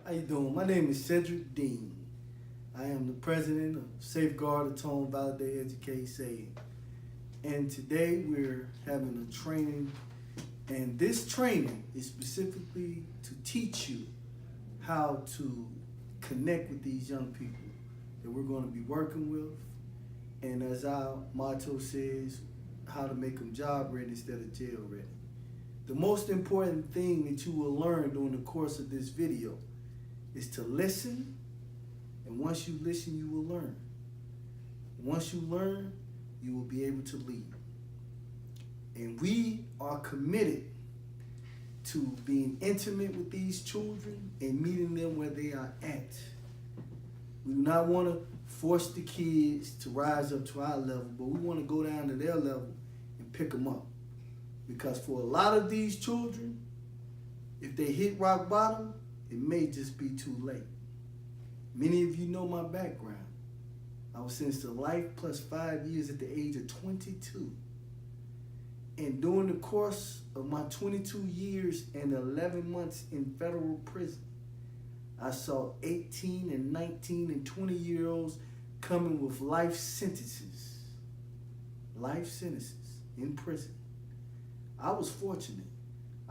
How you doing? My name is Cedric Dean. I am the president of Safeguard, Atone, Validate, Educate, Save. And today we're having a training, and this training is specifically to teach you how to connect with these young people that we're going to be working with. And as our motto says, how to make them job ready instead of jail ready. The most important thing that you will learn during the course of this video is to listen, and once you listen, you will learn. Once you learn, you will be able to lead. And we are committed to being intimate with these children and meeting them where they are at. We do not want to force the kids to rise up to our level, but we want to go down to their level and pick them up. Because for a lot of these children, if they hit rock bottom, it may just be too late. Many of you know my background. I was sentenced to life plus 5 years at the age of 22. And during the course of my 22 years and 11 months in federal prison, I saw 18 and 19 and 20-year-olds coming with life sentences in prison. I was fortunate.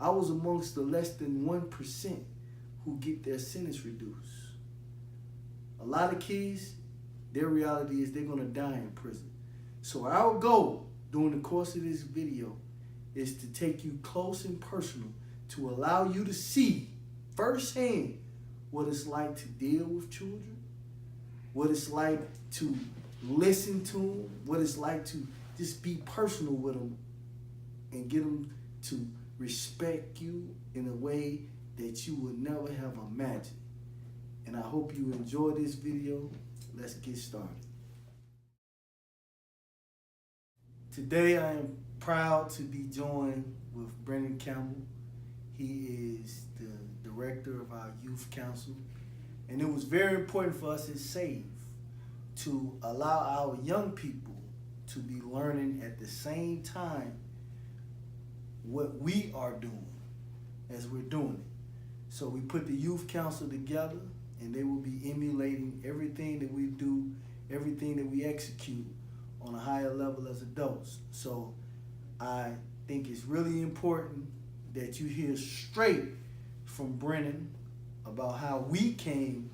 I was amongst the less than 1% who get their sentence reduced. A lot of kids, their reality is they're gonna die in prison. So our goal during the course of this video is to take you close and personal to allow you to see firsthand what it's like to deal with children, what it's like to listen to them, what it's like to just be personal with them and get them to respect you in a way that you would never have imagined. And I hope you enjoy this video. Let's get started. Today I am proud to be joined with Brendan Campbell. He is the director of our youth council. And it was very important for us at SAVE to allow our young people to be learning at the same time what we are doing as we're doing it. So we put the youth council together, and they will be emulating everything that we do, everything that we execute on a higher level as adults. So I think it's really important that you hear straight from Brennan about how we came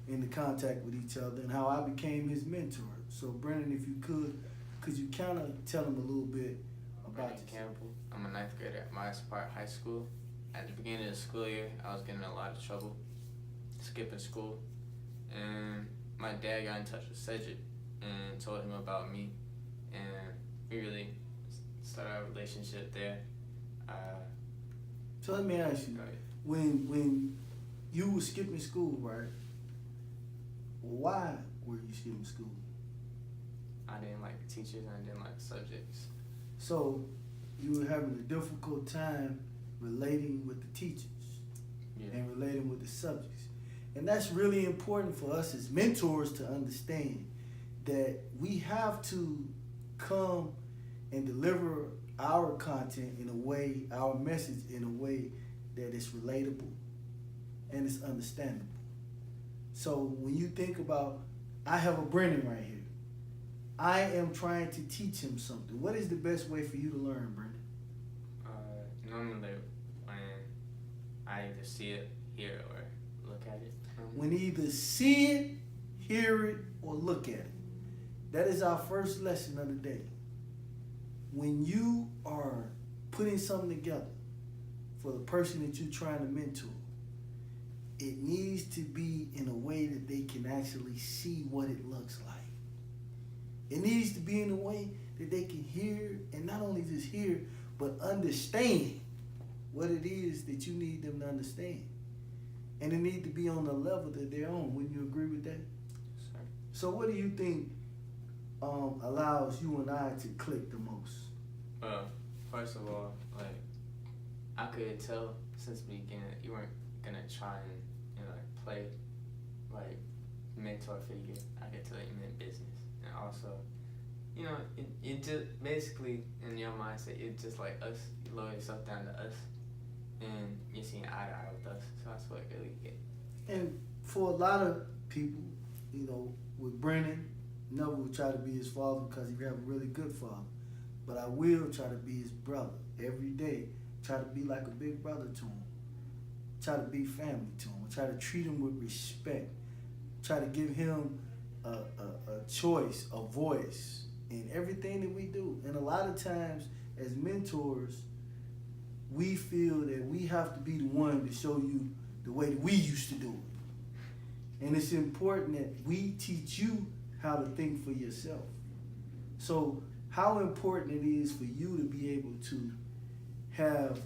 into contact with each other and how I became his mentor. So Brennan, if you could you kind of tell him a little bit about Brennan Campbell. I'm a 9th grader at Myers Park High School. At the beginning of the school year, I was getting in a lot of trouble, skipping school, and my dad got in touch with Cedric and told him about me, and we really started our relationship there. So let me ask you, when you were skipping school, right? Why were you skipping school? I didn't like the teachers and I didn't like the subjects. So you were having a difficult time relating with the teachers and relating with the subjects. And that's really important for us as mentors to understand that we have to come and deliver our content in a way, our message in a way that is relatable and it's understandable. So when you think about, I have a Brennan right here. I am trying to teach him something. What is the best way for you to learn, Brennan? Normally when I either see it, hear it, or look at it. When you either see it, hear it, or look at it. That is our first lesson of the day. When you are putting something together for the person that you're trying to mentor, it needs to be in a way that they can actually see what it looks like. It needs to be in a way that they can hear, and not only just hear, but understand what it is that you need them to understand. And it needs to be on the level that they're on. Wouldn't you agree with that? Sure. So what do you think allows you and I to click the most? Well, first of all, like, I could tell since the beginning you weren't gonna try and like play like mentor figure. I could tell you meant business. And also, you know, it just basically in your mindset, it's just like us. You lower yourself down to us, and you're seeing eye to eye with us. So that's what it really get. And for a lot of people, you know, with Brennan, never will try to be his father because he have a really good father. But I will try to be his brother every day. Try to be like a big brother to him. Try to be family to him. Try to treat him with respect. Try to give him a choice, a voice in everything that we do. And a lot of times, as mentors, we feel that we have to be the one to show you the way that we used to do it. And it's important that we teach you how to think for yourself. So how important it is for you to be able to have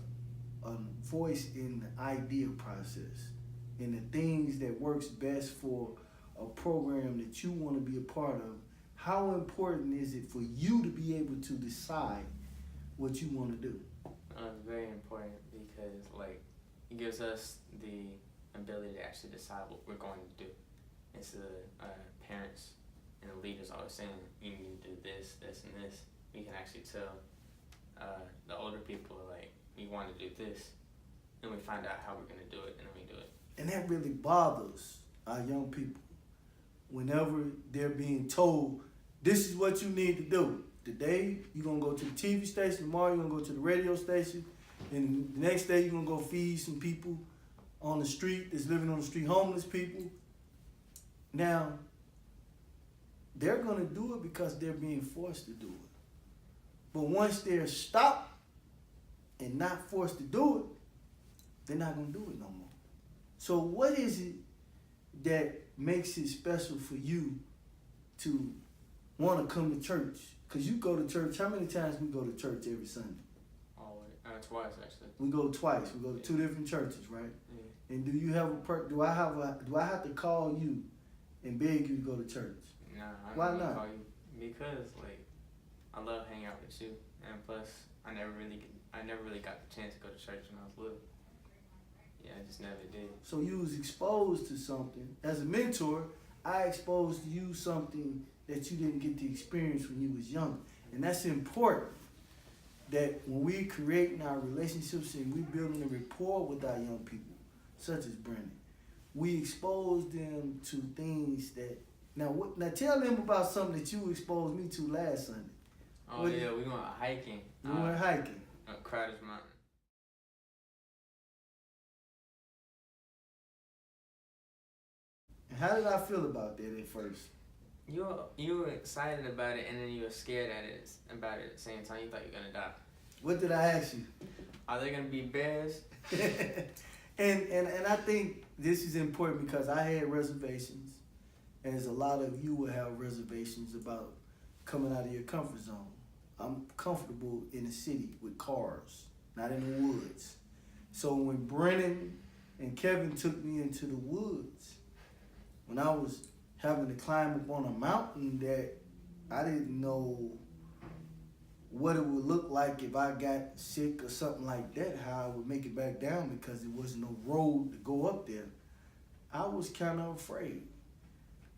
a voice in the idea process, in the things that works best for a program that you want to be a part of. How important is it for you to be able to decide what you want to do? Very important because like it gives us the ability to actually decide what we're going to do. Instead of parents and the leaders always saying you need to do this, this, and this, we can actually tell the older people like we want to do this, and we find out how we're going to do it, and then we do it. And that really bothers our young people whenever they're being told, this is what you need to do. Today, you're going to go to the TV station. Tomorrow, you're going to go to the radio station. And the next day, you're going to go feed some people on the street that's living on the street, homeless people. Now, they're going to do it because they're being forced to do it. But once they're stopped and not forced to do it, they're not going to do it no more. So what is it that makes it special for you to want to come to church? Because you go to church. How many times we go to church every Sunday? Always, twice actually. We go twice. We go to two different churches, right? Yeah. And do you have do I have to call you and beg you to go to church? Nah, I Why don't not? call you because like I love hanging out with you, and plus I never really got the chance to go to church when I was little. Yeah, I just never did. So you was exposed to something. As a mentor, I exposed you something that you didn't get to experience when you was young. And that's important, that when we creating our relationships and we building a rapport with our young people, such as Brennan, we expose them to things that, now tell them about something that you exposed me to last Sunday. Oh yeah, we went hiking. We went hiking. Crowder's Mountain. And how did I feel about that at first? You were excited about it, and then you were scared about it at the same time. You thought you were gonna die. What did I ask you? Are there gonna be bears? and I think this is important because I had reservations, as a lot of you will have reservations about coming out of your comfort zone. I'm comfortable in the city with cars, not in the woods. So when Brennan and Kevin took me into the woods, when I was having to climb up on a mountain that I didn't know what it would look like if I got sick or something like that, how I would make it back down because there wasn't no road to go up there, I was kind of afraid.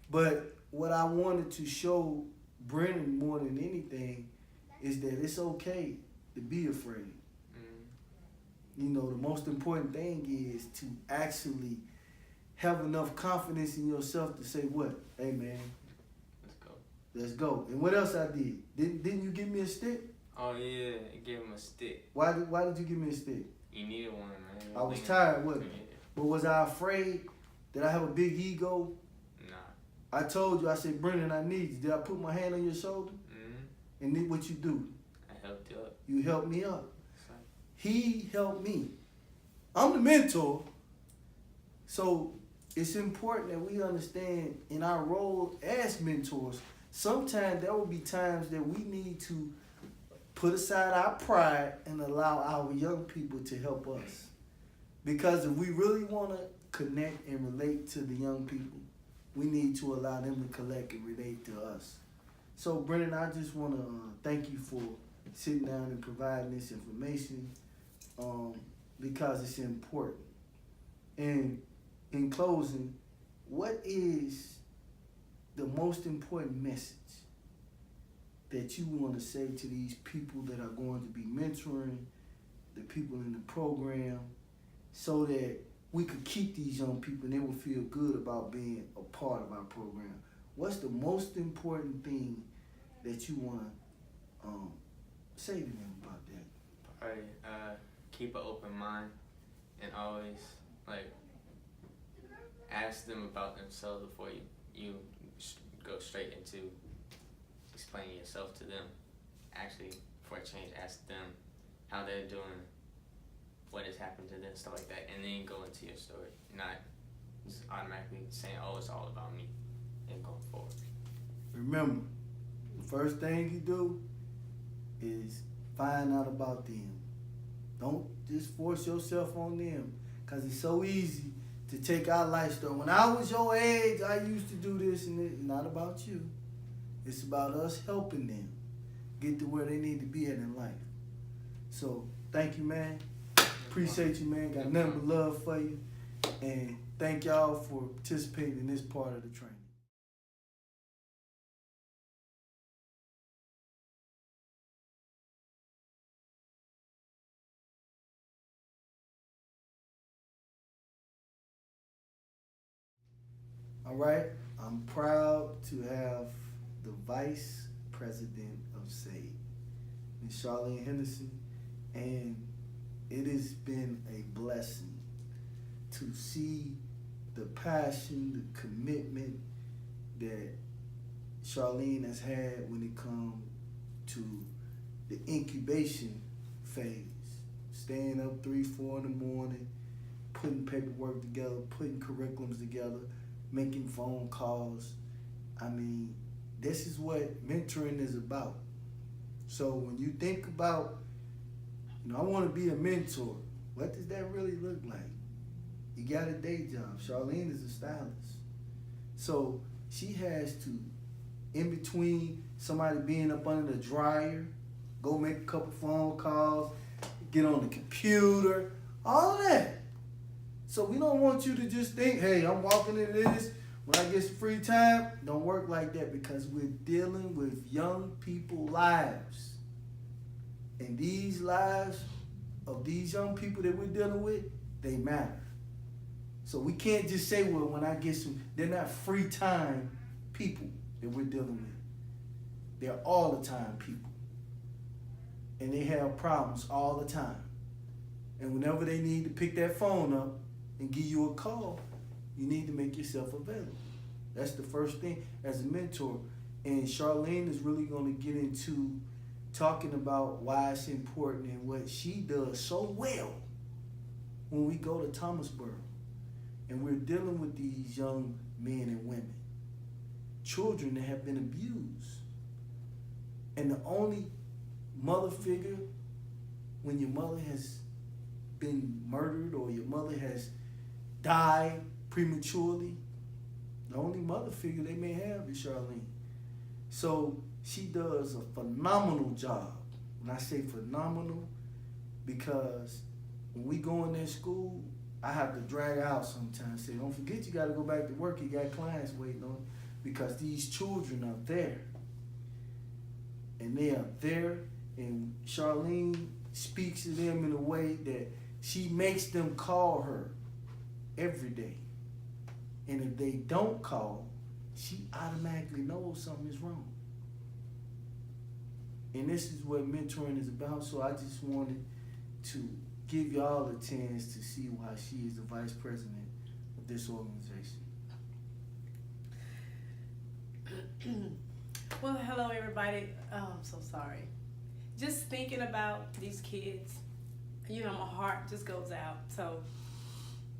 But what I wanted to show Brennan more than anything is that it's okay to be afraid. You know, the most important thing is to actually have enough confidence in yourself to say what? Hey man, let's go. And what else I did? Didn't you give me a stick? Oh yeah, you gave him a stick. Why did you give me a stick? You needed one, man. I was tired, wasn't I? But was I afraid that I have a big ego? Nah. I told you, I said, Brennan, I need you. Did I put my hand on your shoulder? Mm-hmm. And then what you do? I helped you up. You helped me up. He helped me. I'm the mentor. So it's important that we understand in our role as mentors, sometimes there will be times that we need to put aside our pride and allow our young people to help us. Because if we really want to connect and relate to the young people, we need to allow them to collect and relate to us. So Brennan, I just want to thank you for sitting down and providing this information because it's important. And in closing, what is the most important message that you want to say to these people that are going to be mentoring the people in the program so that we could keep these young people and they will feel good about being a part of our program. What's the most important thing that you want to say to them about that? Probably keep an open mind and always like ask them about themselves before you go straight into explaining yourself to them. Actually, for a change, ask them how they're doing, what has happened to them, stuff like that, and then go into your story. Not just automatically saying, "Oh, it's all about me," and going forward. Remember, the first thing you do is find out about them. Don't just force yourself on them, because it's so easy to take our lifestyle. When I was your age, I used to do this, and it's not about you. It's about us helping them get to where they need to be at in life. So, thank you, man. Appreciate you, man. Got nothing but love for you. And thank y'all for participating in this part of the training. All right, I'm proud to have the Vice President of SAVE, Ms. Charlene Henderson, and it has been a blessing to see the passion, the commitment that Charlene has had when it comes to the incubation phase. Staying up 3, 4 in the morning, putting paperwork together, putting curriculums together, making phone calls. I mean, this is what mentoring is about. So when you think about, I want to be a mentor, what does that really look like? You got a day job. Charlene is a stylist. So she has to, in between somebody being up under the dryer, go make a couple phone calls, get on the computer, all of that. So we don't want you to just think, hey, I'm walking into this, when I get some free time. Don't work like that, because we're dealing with young people's lives. And these lives of these young people that we're dealing with, they matter. So we can't just say, well, when I get some, they're not free time people that we're dealing with. They're all the time people. And they have problems all the time. And whenever they need to pick that phone up and give you a call, you need to make yourself available. That's the first thing as a mentor. And Charlene is really going to get into talking about why it's important and what she does so well when we go to Thomasboro. And we're dealing with these young men and women, children that have been abused. And the only mother figure, when your mother has been murdered or your mother has died prematurely, the only mother figure they may have is Charlene. So she does a phenomenal job. When I say phenomenal, because when we go in that school, I have to drag her out sometimes. Say, don't forget you got to go back to work. You got clients waiting on you, because these children are there. And they are there, and Charlene speaks to them in a way that she makes them call her every day. And if they don't call, she automatically knows something is wrong. And this is what mentoring is about. So I just wanted to give y'all a chance to see why she is the vice president of this organization. Well, hello everybody. I'm so sorry. Just thinking about these kids, my heart just goes out. So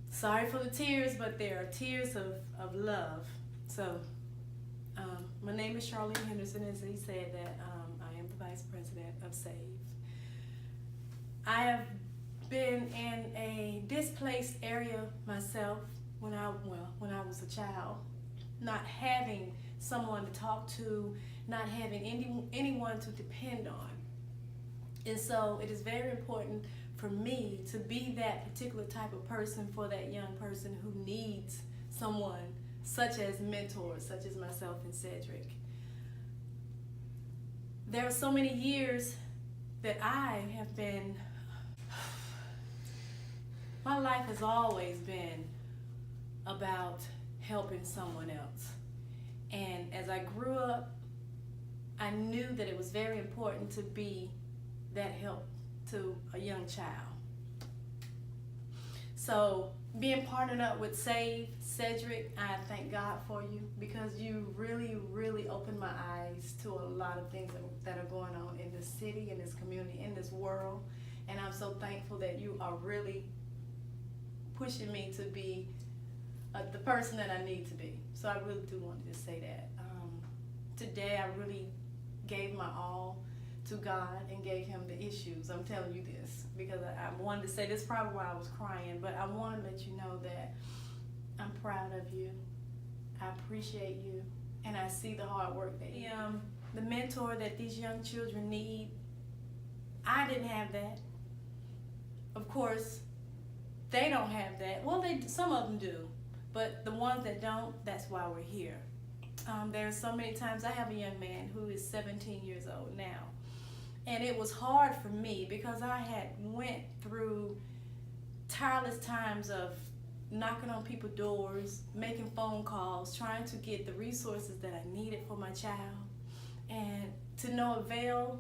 sorry for the tears, but they are tears of love. So my name is Charlene Henderson, as he said that I am the vice president of SAVE. I have been in a displaced area myself when I was a child, not having someone to talk to, not having anyone to depend on. And so it is very important for me to be that particular type of person for that young person who needs someone such as mentors, such as myself and Cedric. There are so many years that I have been, my life has always been about helping someone else. And as I grew up, I knew that it was very important to be that help to a young child. So being partnered up with Save, Cedric, I thank God for you, because you really, really opened my eyes to a lot of things that are going on in this city, in this community, in this world. And I'm so thankful that you are really pushing me to be the person that I need to be. So I really do want to just say that. Today I really gave my all to God and gave him the issues. I'm telling you this because I wanted to say this, probably why I was crying, but I want to let you know that I'm proud of you. I appreciate you, and I see the hard work that you the mentor that these young children need. I didn't have that. Of course, they don't have that. Well, some of them do, but the ones that don't, that's why we're here. There's so many times, I have a young man who is 17 years old now, and it was hard for me because I had went through tireless times of knocking on people's doors, making phone calls, trying to get the resources that I needed for my child, and to no avail.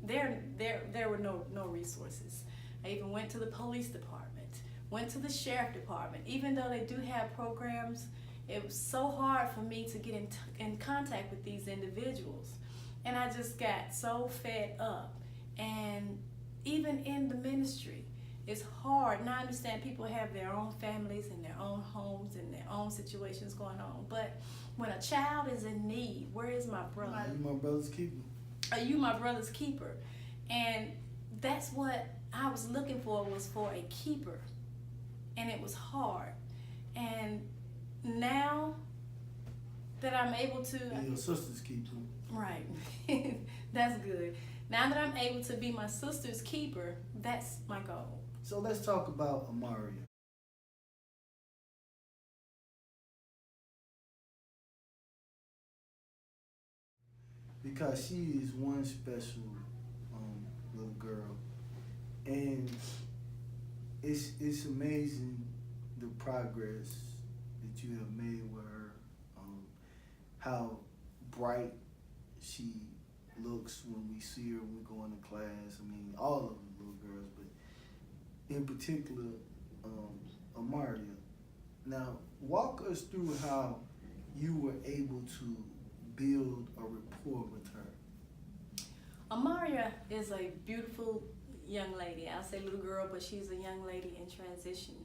There were no resources. I even went to the police department, went to the sheriff department. Even though they do have programs, it was so hard for me to get in contact with these individuals. And I just got so fed up. And even in the ministry, it's hard. And I understand people have their own families and their own homes and their own situations going on. But when a child is in need, where is my brother? Are you my brother's keeper? Are you my brother's keeper? And that's what I was looking for, was for a keeper. And it was hard. And now that I'm able to... And your sister's keeper. Right. That's good. Now that I'm able to be my sister's keeper, that's my goal. So let's talk about Amaria. Because she is one special little girl, and it's amazing the progress that you have made with her. How bright she looks when we see her when we go into class. I mean, all of the little girls, but in particular, Amaria. Now, walk us through how you were able to build a rapport with her. Amaria is a beautiful young lady. I'll say little girl, but she's a young lady in transition.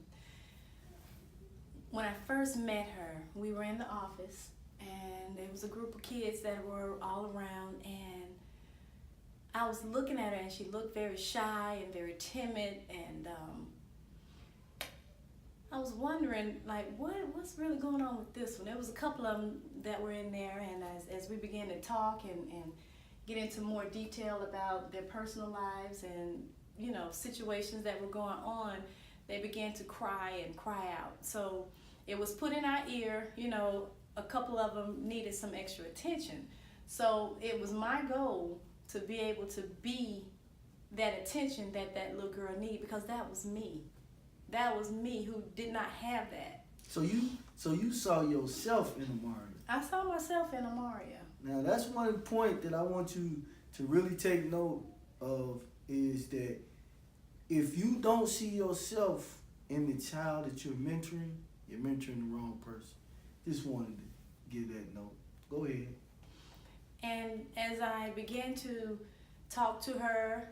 When I first met her, we were in the office, and there was a group of kids that were all around, and I was looking at her, and she looked very shy and very timid, and I was wondering, like, what's really going on with this one? There was a couple of them that were in there, and as we began to talk and get into more detail about their personal lives and, you know, situations that were going on, they began to cry and cry out. So it was put in our ear, you know, a couple of them needed some extra attention. So it was my goal to be able to be that attention that that little girl needed, because that was me. That was me who did not have that. So you saw yourself in Amaria. I saw myself in Amaria. Now that's one point that I want you to really take note of, is that if you don't see yourself in the child that you're mentoring the wrong person. Just wanted to give that note. Go ahead. And as I began to talk to her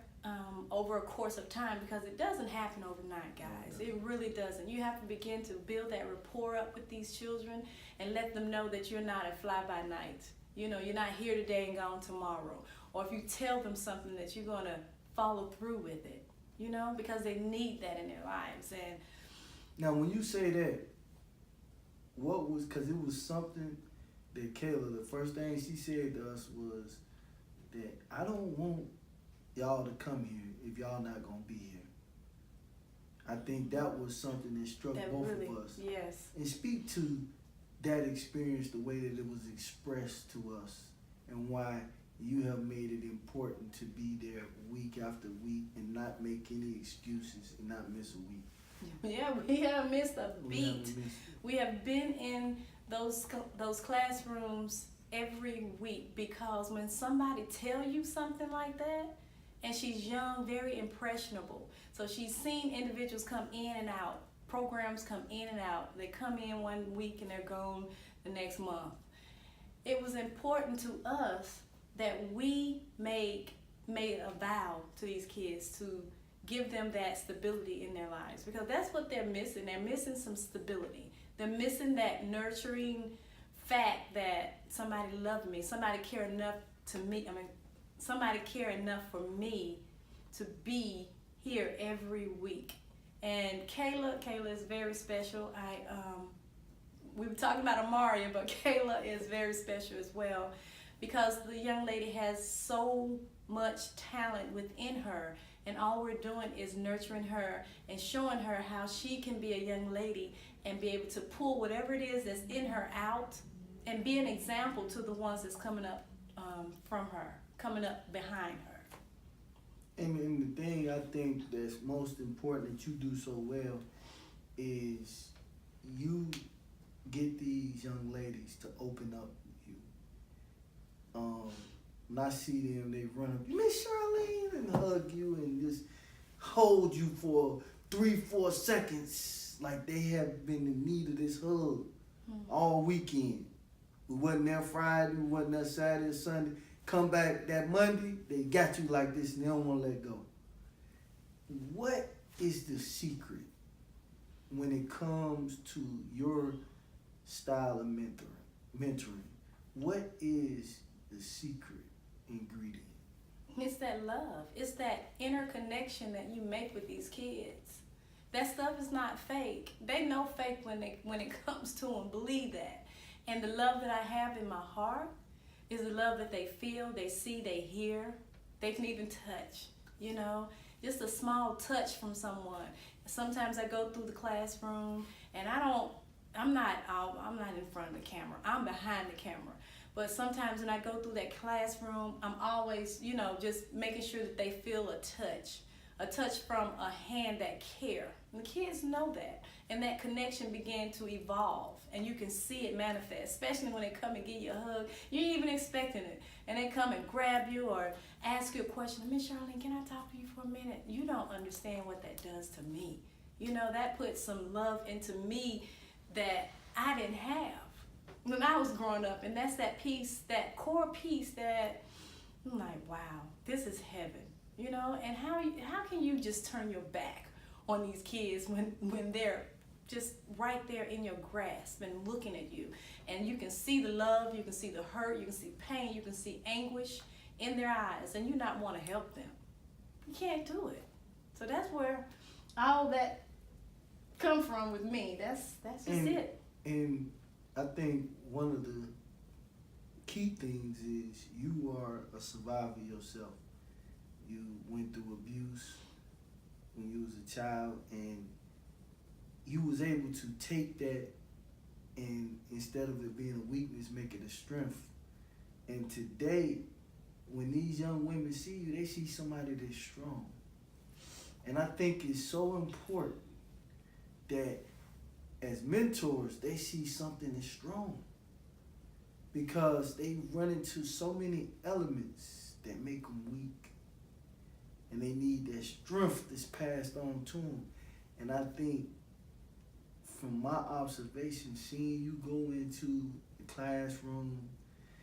over a course of time, because it doesn't happen overnight, guys. It really doesn't. You have to begin to build that rapport up with these children and let them know that you're not a fly-by-night. You know, you're not here today and gone tomorrow. Or if you tell them something, that you're going to follow through with it, you know, because they need that in their lives. And now, when you say that, what was, because it was something that Kayla, the first thing she said to us was that I don't want y'all to come here if y'all not going to be here. I think that was something that struck both of us. Yes. And speak to that experience, the way that it was expressed to us, and why You have made it important to be there week after week and not make any excuses and not miss a week. Yeah, we haven't missed a We beat. haven't missed it. We have been in those classrooms every week, because when somebody tell you something like that, and she's young, very impressionable, so she's seen individuals come in and out, programs come in and out. They come in one week and they're gone the next month. It was important to us that we made a vow to these kids to give them that stability in their lives, because that's what they're missing. They're missing some stability. They're missing that nurturing fact that somebody loved me, somebody cared enough to me. Somebody cared enough for me to be here every week. And Kayla is very special. We were talking about Amaria, but Kayla is very special as well, because the young lady has so much talent within her, and all we're doing is nurturing her and showing her how she can be a young lady and be able to pull whatever it is that's in her out and be an example to the ones that's coming up from her, coming up behind her. And the thing I think that's most important that you do so well is you get these young ladies to open up with you. When I see them, they run up, Miss Charlene, and hug you and just hold you for 3-4 seconds, like they have been in need of this hug all weekend. We wasn't there Friday, we wasn't there Saturday, Sunday. Come back that Monday, they got you like this and they don't want to let go. What is the secret when it comes to your style of mentoring? What is the secret ingredient? It's that love. It's that inner connection that you make with these kids. That stuff is not fake. They know fake when it comes to them. Believe that. And the love that I have in my heart is the love that they feel, they see, they hear. They can even touch, you know. Just a small touch from someone. Sometimes I go through the classroom and I'm not in front of the camera. I'm behind the camera. But sometimes when I go through that classroom, I'm always, you know, just making sure that they feel a touch from a hand that care. And the kids know that. And that connection began to evolve. And you can see it manifest, especially when they come and give you a hug. You ain't even expecting it. And they come and grab you or ask you a question. Miss Charlene, can I talk to you for a minute? You don't understand what that does to me. You know, that puts some love into me that I didn't have when I was growing up. And that's that piece, that core piece that I'm like, wow, this is heaven. You know, and how can you just turn your back on these kids when they're just right there in your grasp and looking at you, and you can see the love, you can see the hurt, you can see pain, you can see anguish in their eyes, and you not want to help them. You can't do it. So that's where all that come from with me. That's just it. And I think one of the key things is you are a survivor yourself. You went through abuse when you was a child, and you was able to take that and instead of it being a weakness, make it a strength. And today, when these young women see you, they see somebody that's strong. And I think it's so important that as mentors, they see something that's strong, because they run into so many elements that make them weak. And they need that strength that's passed on to them. And I think from my observation, seeing you go into the classroom,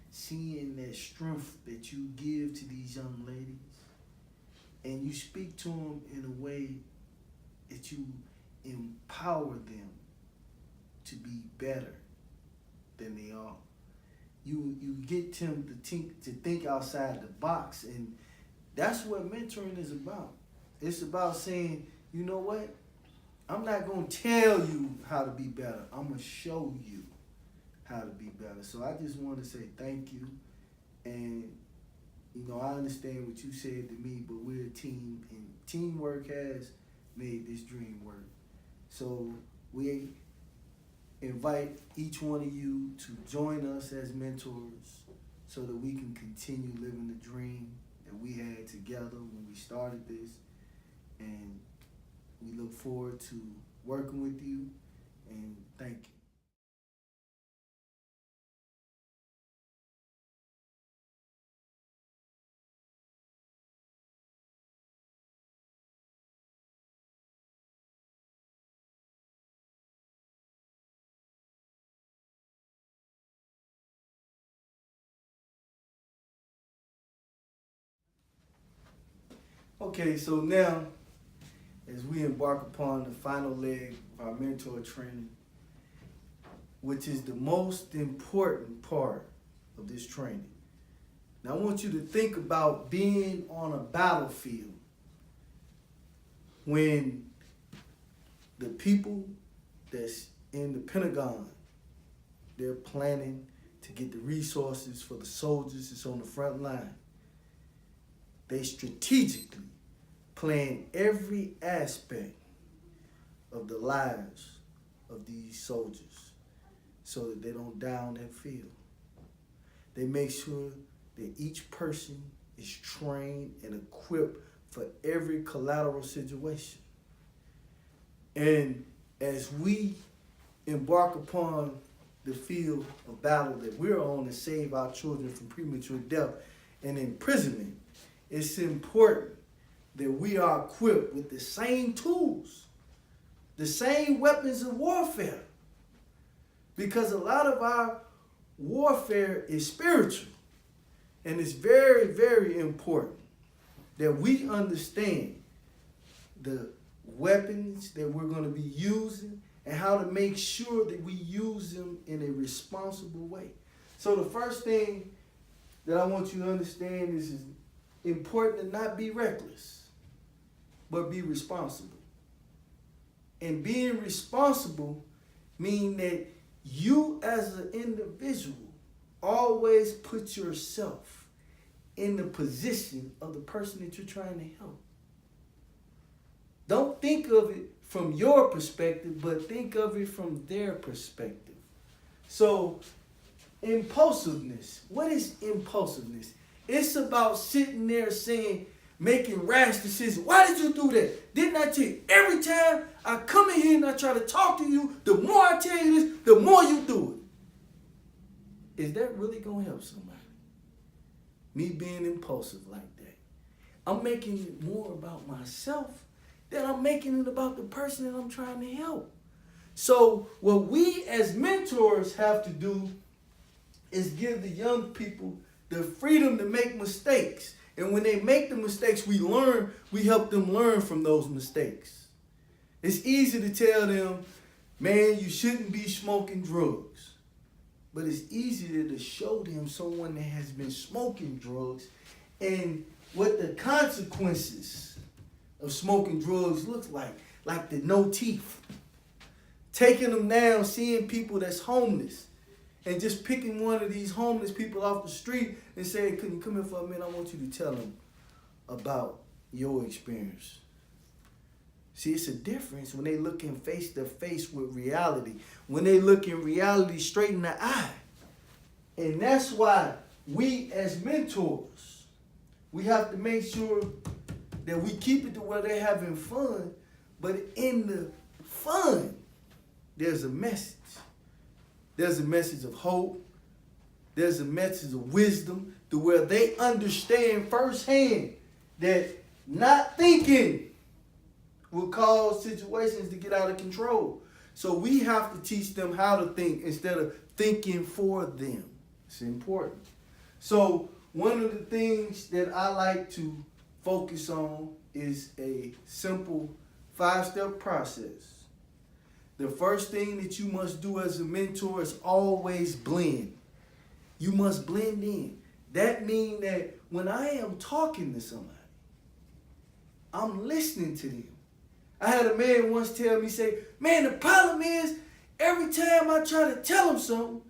seeing that strength that you give to these young ladies, and you speak to them in a way that you empower them to be better than they are. You get them to think outside the box, and that's what mentoring is about. It's about saying, you know what? I'm not going to tell you how to be better. I'm going to show you how to be better. So I just want to say thank you. And, you know, I understand what you said to me, but we're a team, and teamwork has made this dream work. So we invite each one of you to join us as mentors so that we can continue living the dream that we had together when we started this. And we look forward to working with you, and thank you. Okay, so now, as we embark upon the final leg of our mentor training, which is the most important part of this training. Now, I want you to think about being on a battlefield when the people that's in the Pentagon, they're planning to get the resources for the soldiers that's on the front line. They strategically plan every aspect of the lives of these soldiers so that they don't die on that field. They make sure that each person is trained and equipped for every collateral situation. And as we embark upon the field of battle that we're on to save our children from premature death and imprisonment, it's important that we are equipped with the same tools, the same weapons of warfare. Because a lot of our warfare is spiritual. And it's very, very important that we understand the weapons that we're going to be using and how to make sure that we use them in a responsible way. So the first thing that I want you to understand is it's important to not be reckless, but be responsible. And being responsible means that you as an individual always put yourself in the position of the person that you're trying to help. Don't think of it from your perspective, but think of it from their perspective. So, impulsiveness. What is impulsiveness? It's about sitting there saying, making rash decisions. Why did you do that? Didn't I tell you? Every time I come in here and I try to talk to you, the more I tell you this, the more you do it. Is that really going to help somebody? Me being impulsive like that. I'm making it more about myself than I'm making it about the person that I'm trying to help. So what we as mentors have to do is give the young people the freedom to make mistakes. And when they make the mistakes, we help them learn from those mistakes. It's easy to tell them, man, you shouldn't be smoking drugs. But it's easier to show them someone that has been smoking drugs and what the consequences of smoking drugs looks like the no teeth. Taking them down, seeing people that's homeless, and just picking one of these homeless people off the street and saying, "Can you come here for a minute? I want you to tell them about your experience." See, it's a difference when they looking face to face with reality. When they look in reality straight in the eye. And that's why we as mentors, we have to make sure that we keep it to where they're having fun. But in the fun, there's a message. There's a message of hope. There's a message of wisdom to where they understand firsthand that not thinking will cause situations to get out of control. So we have to teach them how to think instead of thinking for them. It's important. So one of the things that I like to focus on is a simple 5-step process. The first thing that you must do as a mentor is always blend. You must blend in. That means that when I am talking to somebody, I'm listening to them. I had a man once tell me, say, man, the problem is every time I try to tell them something,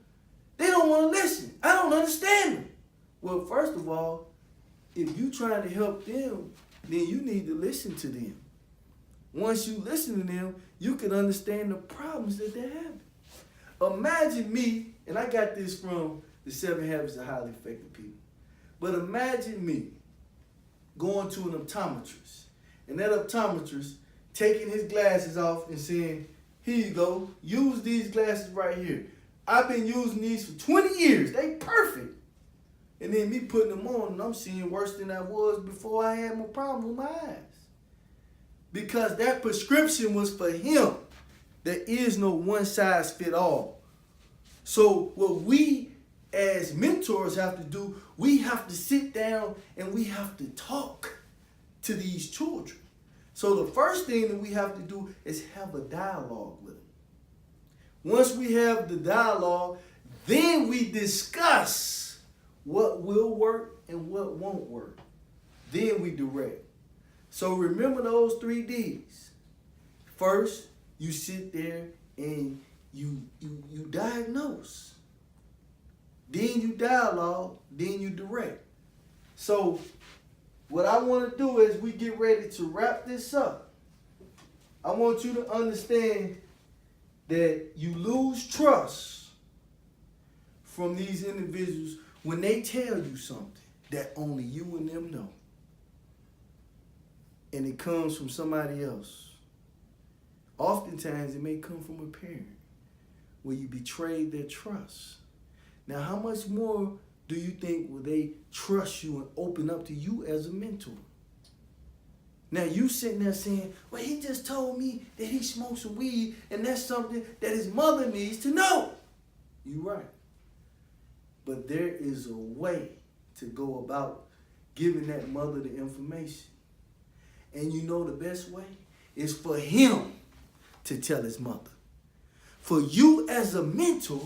they don't want to listen. I don't understand them. Well, first of all, if you're trying to help them, then you need to listen to them. Once you listen to them, you can understand the problems that they're having. Imagine me, and I got this from The 7 Habits of Highly Effective People. But imagine me going to an optometrist, and that optometrist taking his glasses off and saying, here you go, use these glasses right here. I've been using these for 20 years. They perfect. And then me putting them on and I'm seeing worse than I was before I had my problem with my eyes. Because that prescription was for him. There is no one size fit all. So what we as mentors have to do, we have to sit down and we have to talk to these children. So the first thing that we have to do is have a dialogue with them. Once we have the dialogue, then we discuss what will work and what won't work. Then we direct. So remember those 3 Ds. First, you sit there and you diagnose. Then you dialogue, then you direct. So what I want to do is we get ready to wrap this up. I want you to understand that you lose trust from these individuals when they tell you something that only you and them know. And it comes from somebody else. Oftentimes it may come from a parent where you betrayed their trust. Now, how much more do you think will they trust you and open up to you as a mentor? Now, you sitting there saying, well, he just told me that he smokes some weed and that's something that his mother needs to know. You're right. But there is a way to go about giving that mother the information. And you know the best way is for him to tell his mother. For you as a mentor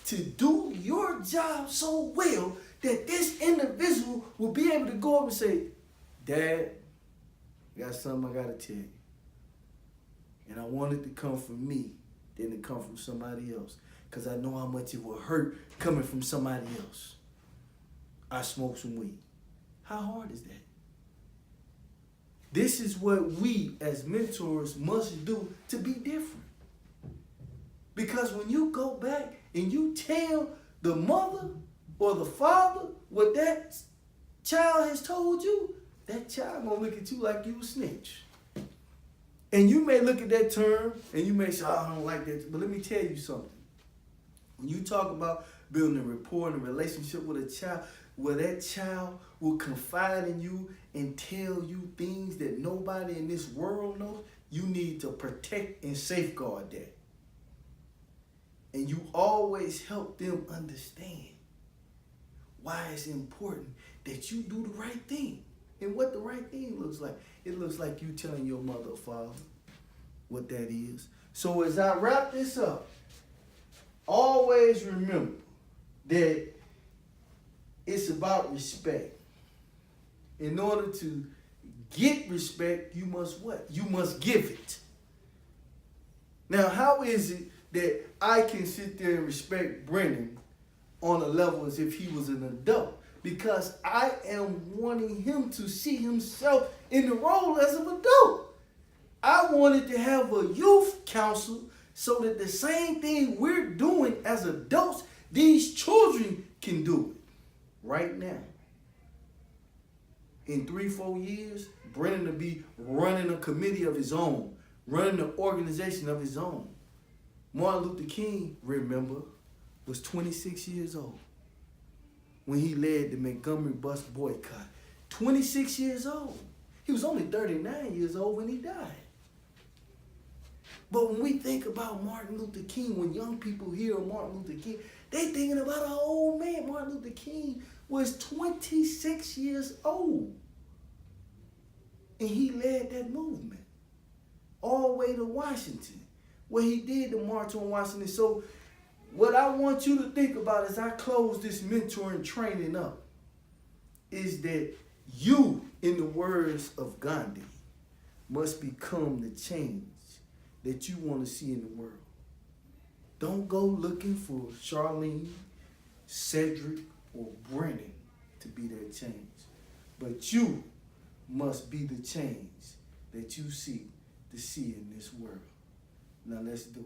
to do your job so well that this individual will be able to go up and say, Dad, I got something I got to tell you. And I want it to come from me than to come from somebody else. Because I know how much it will hurt coming from somebody else. I smoke some weed. How hard is that? This is what we as mentors must do to be different. Because when you go back and you tell the mother or the father what that child has told you, that child gonna look at you like you a snitch. And you may look at that term and you may say, oh, I don't like that. But let me tell you something. When you talk about building a rapport and a relationship with a child, where that child will confide in you and tell you things that nobody in this world knows, you need to protect and safeguard that. And you always help them understand why it's important that you do the right thing. And what the right thing looks like. It looks like you telling your mother or father what that is. So as I wrap this up, always remember that it's about respect. In order to get respect, you must what? You must give it. Now, how is it that I can sit there and respect Brendan on a level as if he was an adult? Because I am wanting him to see himself in the role as an adult. I wanted to have a youth council so that the same thing we're doing as adults, these children can do it right now. In 3-4 years, Brendan will be running a committee of his own, running an organization of his own. Martin Luther King, remember, was 26 years old when he led the Montgomery bus boycott. 26 years old. He was only 39 years old when he died. But when we think about Martin Luther King, when young people hear of Martin Luther King, they thinking about an old man. Martin Luther King was 26 years old. And he led that movement all the way to Washington, where he did the March on Washington. So what I want you to think about as I close this mentoring training up is that you, in the words of Gandhi, must become the change that you want to see in the world. Don't go looking for Charlene, Cedric, or Brennan to be that change. But you must be the change that you seek to see in this world. Now let's do it.